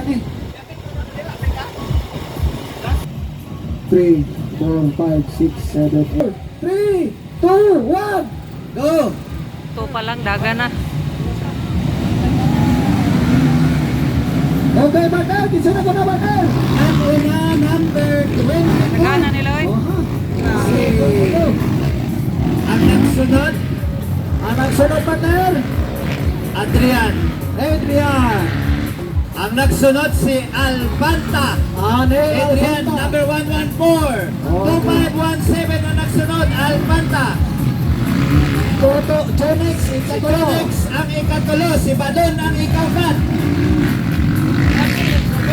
ni. 3, 4, 5, 6, 7, 8. 3, 2, 1, go! Ito pa lang, daga na. Okay, partner, kinsa na ko na, partner? Ang una, number 20. Daga na nila, oy. Ang nagsunod, partner? Adrian. Ang nagsunod si Albanta. Adrian, number 114. 2517 ang nagsunod, Albanta. Toto, Jonex, ang ikatulo. Si Balon ang ikaupat.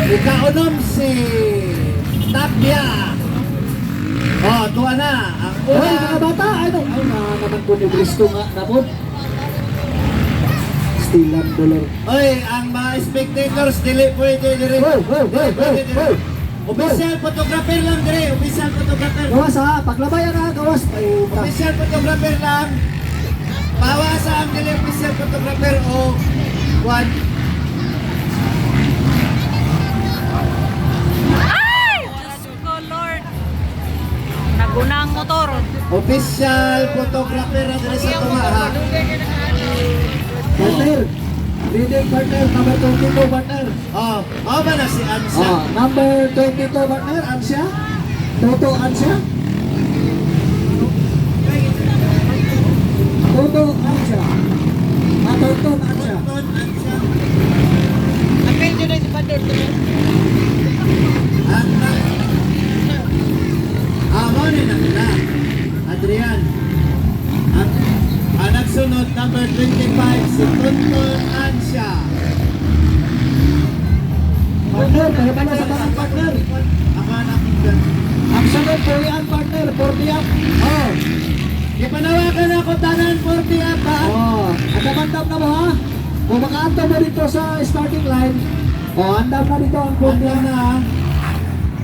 Ikaunom si Tapia. Tuwa na. Ang una. Mga bata, ano? Ay, naman ko ni Bristo nga, napod. Stilang dollar. Oy, ang mga spectators, dili pwede dire. Official photographer lang dire, official photographer. Gawas ha, paglabayan ha, gawas. Official photographer lang. Bawas ang dili official photographer o one. Ay! Diyos ko, Lord. Naguna ang motor. Official photographer na dire sa tumaha. Partner, leading partner, number 22 partner. Ba na si Ansya? Number 22 partner, Ansya. Toto Ansya. Toto Ansya. Tonton Ansya. Akin yun na si Pador. Mo ni na Adrian. Ang nagsunod, number 25, si Tonton Ansya. Partner, kaya ba na sa mga partner? Ako nakin ka. Ang sunod po yan, partner, 40 up. Ipanawakan ako tanan 40 up, ha? Andam na mo, ha? Kung makaantaw mo dito sa starting line, andam na dito ang 40 up na, ha?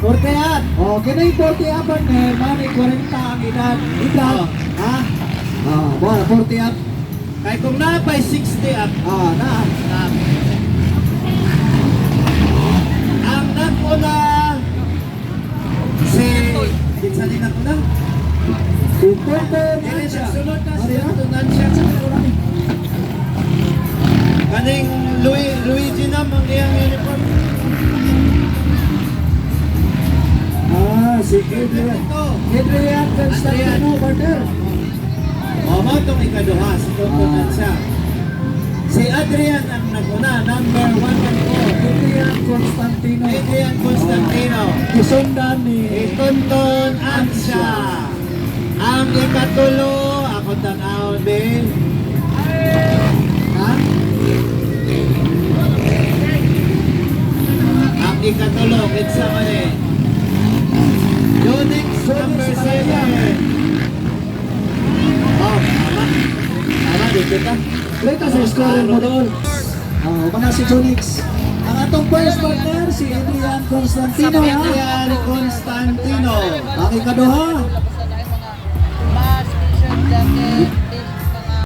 40 up. Kina yung 40 up, partner, mani 40 ang edad. Ha? Bola 40 up. Kaya kung napay 60 up. Na. Ang naguna si Pinsa din ako na. Si Tonton Ansya. Sunod na si Tonton Ansya. Kaning Luigi na ang iyang uniform. Si Adrian Constantino, partner. Mo itong ikaduha, si Tonton Ansya. Si Adrian ang naguna, number 114. Adrian Constantino. Kisundan ni Tonton Ansya. Ang ikatulo, ako tanaw din. Ha? Ang ikatulo, kitsa mo eh. Yonex, number 7. Tama, dito ka. Dito sa scorer mo doon. Mana si Jonix. Ang atong first partner, si Adrian Constantino. Adrian Constantino. Ang ikaduha. Mas, t-shirt, jacket.